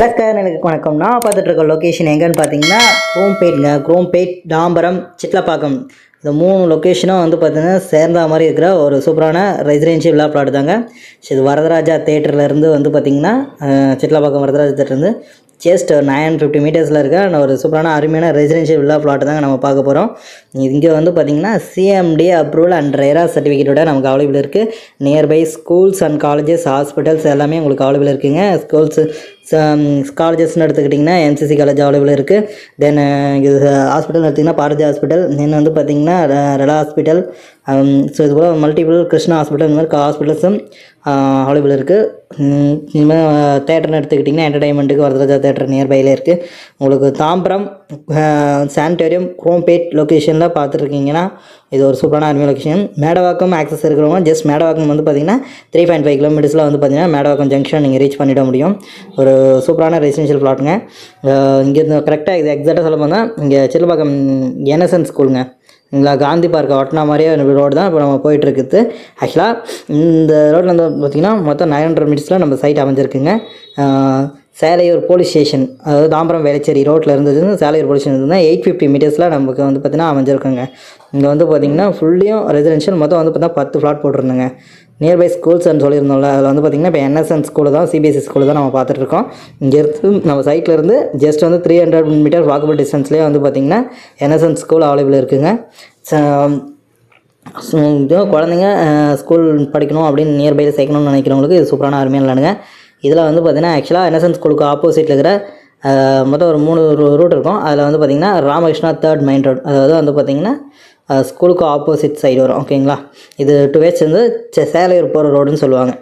எனக்கு வணக்கம். நான் பார்த்துட்டு இருக்க லொக்கேஷன் எங்கன்னு பார்த்தீங்கன்னா குரோம்பேட், தாம்பரம், சிட்லப்பாக்கம். இந்த 3 லொக்கேஷனும் வந்து பார்த்தீங்கன்னா சேர்ந்த மாதிரி இருக்கிற ஒரு சூப்பரான ரெசிடென்ஷியல் வில்லா பிளாட் தாங்க. இது வரதராஜா தேட்டர்லேருந்து வந்து பார்த்திங்கன்னா சிட்லப்பாக்கம் வரதராஜா தேட்டர்லேருந்து ஜஸ்ட் 950 மீட்டர்ஸில் இருக்க ஒரு சூப்பரான அருமையான ரெசிடென்ஷியல் வில்லா பிளாட் தாங்க நம்ம பார்க்க போகிறோம். இங்கே வந்து பார்த்திங்கன்னா சிஎம்டி அப்ரூவல் அண்ட் ரெரா சர்டிஃபிகேட்டோட நமக்கு அவைலபிள் இருக்குது. Nearby schools and colleges, hospitals எல்லாமே உங்களுக்கு அவைலபிள் இருக்குங்க. காலேஜஸ்ன்னு எடுத்துக்கிட்டிங்கன்னா என்சிசி காலேஜ் அவைலபிள் இருக்குது. தென் இது ஹாஸ்பிட்டல் எடுத்திங்கன்னா பாரதி ஹாஸ்பிட்டல், தென் வந்து பார்த்திங்கன்னா ரெடா ஹாஸ்பிட்டல், ஸோ இது போல் மல்டிபிள் கிருஷ்ணா ஹாஸ்பிட்டல், இந்த மாதிரி ஹாஸ்பிட்டல்ஸும் அவைலபிள் இருக்குது. இனிமேல் தேட்டர்னு எடுத்துக்கிட்டிங்கன்னா என்டர்டைன்மெண்ட்டுக்கு வரதராஜா தேட்டர் நியர்பையில் இருக்குது. உங்களுக்கு தாம்பரம் சானிட்டோரியம் குரோம்பேட் லொக்கேஷனில் பார்த்துருக்கீங்கன்னா இது ஒரு சூப்பரான அருமையான லொக்கேஷன். மேடவாக்கம் ஆக்சஸ் இருக்கிறவங்க ஜஸ்ட் மேடவாக்கம் வந்து பார்த்திங்கன்னா 3.5 கிலோமீட்டர்ஸில் வந்து பார்த்திங்கன்னா மேடவாக்கம் ஜங்ஷன் நீங்கள் ரீச் பண்ணிட முடியும். ஒரு சூப்பரான ரெசிடென்ஷியல் பிளாட்டுங்க. இங்கேருந்து கரெக்டாக இது எக்ஸாக்டாக சொல்ல போனால் இங்கே சிட்லப்பாக்கம் NSN ஸ்கூலுங்க. இங்கே காந்தி பார்க்கை ஒட்டினா மாதிரியே ரோடு தான் இப்போ நம்ம போயிட்டுருக்குது. ஆக்சுவலாக இந்த ரோட்டில் வந்து பார்த்திங்கன்னா மொத்தம் 900 மீட்டர்ஸில் நம்ம சைட் அமைஞ்சிருக்குங்க. சேலையூர் போலீஸ் ஸ்டேஷன், அதாவது தாம்பரம் வேளச்சேரி ரோட்டில் இருந்தது சேலையூர் போலீஸ் ஸ்டேஷன் இருந்தால் 850 மீட்டர்ஸில் நமக்கு வந்து பார்த்திங்கன்னா அமைஞ்சிருக்குங்க. இங்கே வந்து பார்த்திங்கன்னா ஃபுல்லியும் ரெசிடென்ஷியல் மொத்தம் வந்து பார்த்தீங்கன்னா 10 ஃப்ளாட் போட்டிருந்தேங்க. நியர்பை ஸ்கூல்ஸ்ன்னு சொல்லியிருந்தோம்ல, அதில் வந்து பார்த்திங்கன்னா இப்போ NSN ஸ்கூலு தான், CBSE ஸ்கூலு தான் நம்ம பார்த்துட்ருக்கோம். இங்கேருந்து நம்ம சைட்லேருந்து ஜஸ்ட் வந்து 300 மீட்டர் வாக்கபிள் டிஸ்டன்ஸ்லேயே வந்து பார்த்திங்கன்னா NSN ஸ்கூல் அவைலபிள் இருக்குதுங்க. குழந்தைங்க ஸ்கூல் படிக்கணும் அப்படின்னு நியர்பையில் சேர்க்கணும்னு நினைக்கிறவங்களுக்கு இது சூப்பரான அருமையாக இல்லைனுங்க. இதில் வந்து பார்த்திங்கன்னா ஆக்சுவலாக NSN ஸ்கூலுக்கு ஆப்போசிட்டில் இருக்கிற மொத்தம் ஒரு 3 ரூட் இருக்கும். அதில் வந்து பார்த்திங்கன்னா ராமகிருஷ்ணா 3rd மெயின் ரோடு, அதாவது வந்து பார்த்திங்கன்னா ஸ்கூலுக்கு ஆப்போசிட் சைடு வரும். ஓகேங்களா, இது டுவேஸ் வந்து சேலையூர் போகிற ரோடுன்னு சொல்லுவாங்க.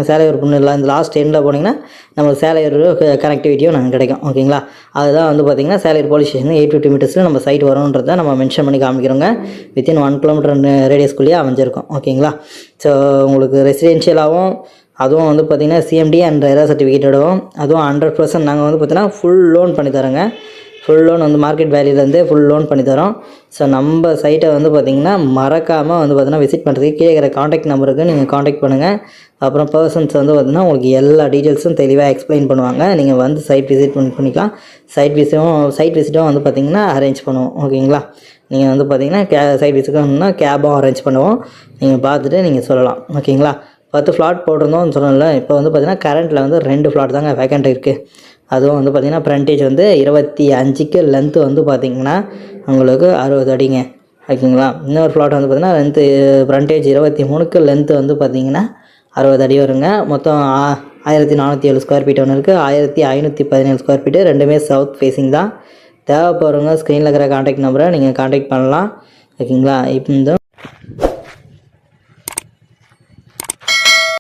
சேலையூர் இல்லை, இந்த லாஸ்ட் எண்டில் போனீங்கன்னா நம்ம சேலையூர் கனெக்டிவிட்டியும் நமக்கு கிடைக்கும். ஓகேங்களா, அதுதான் வந்து பார்த்திங்கன்னா சேலையூர் போலீஸ் ஸ்டேஷன் 850 மீட்டர்ஸில் நம்ம சைட் வரும்ன்றதை நம்ம மென்ஷன் பண்ணி காமிக்கிறோங்க. வித்தின் 1 கிலோமீட்டர் ரேடியஸ்குள்ளேயே அமைஞ்சிருக்கும். ஓகேங்களா, ஸோ உங்களுக்கு ரெசிடென்ஷியலாகவும் அதுவும் வந்து பார்த்திங்கன்னா CMD அண்ட் ரெரா சர்டிஃபிகேட்டோடவும் அதுவும் 100% நாங்கள் வந்து பார்த்திங்கன்னா ஃபுல் லோன் பண்ணி தரோங்க. ஃபுல் லோன் வந்து மார்க்கெட் வேல்யூலேருந்தே ஃபுல் லோன் பண்ணி தரோம். ஸோ நம்ம சைட்டை வந்து பார்த்திங்கன்னா மறக்காமல் வந்து பார்த்திங்கன்னா விசிட் பண்ணுறதுக்கு கேட்குற காண்டாக்ட் நம்பருக்கு நீங்கள் காண்டாக்ட் பண்ணுங்கள். அப்புறம் பர்சன்ஸ் வந்து பார்த்திங்கன்னா உங்களுக்கு எல்லா டீட்டெயில்ஸும் தெளிவாக எக்ஸ்பிளைன் பண்ணுவாங்க. நீங்கள் வந்து சைட் விசிட் பண்ணிக்கலாம். சைட் விசிட்டும் வந்து பார்த்திங்கன்னா அரேஞ்ச் பண்ணுவோம். ஓகேங்களா, நீங்கள் வந்து பார்த்திங்கன்னா சைட் விசிட்னா கேபும் அரேஞ்ச் பண்ணுவோம். நீங்கள் பார்த்துட்டு நீங்கள் சொல்லலாம். ஓகேங்களா, 10 ஃப்ளாட் போட்டிருந்தோம்னு சொன்னோம்ல, இப்போ வந்து பார்த்திங்கன்னா கரண்ட்டில் வந்து 2 ஃப்ளாட் தாங்க வேக்கண்ட் இருக்குது. அதுவும் வந்து பார்த்திங்கன்னா ஃப்ரண்டேஜ் வந்து 25க்கு லென்த்து வந்து பார்த்திங்கன்னா உங்களுக்கு 60 அடிங்க. ஓகேங்களா, இன்னொரு ஃப்ளாட் வந்து பார்த்திங்கன்னா ஃப்ரண்டேஜ் 23க்கு லென்த்து வந்து பார்த்திங்கன்னா 60 அடி வருங்க. மொத்தம் 1407 ஸ்கொயர் ஃபீட் ஒன்று இருக்குது, 1517 ஸ்கொயர் ஃபீட்டு, ரெண்டுமே சவுத் ஃபேஸிங் தான். தேவைப்படுறவங்க ஸ்க்ரீனில் இருக்கிற காண்டாக்ட் நம்பரை நீங்கள் காண்டாக்ட் பண்ணலாம். ஓகேங்களா, இப்போ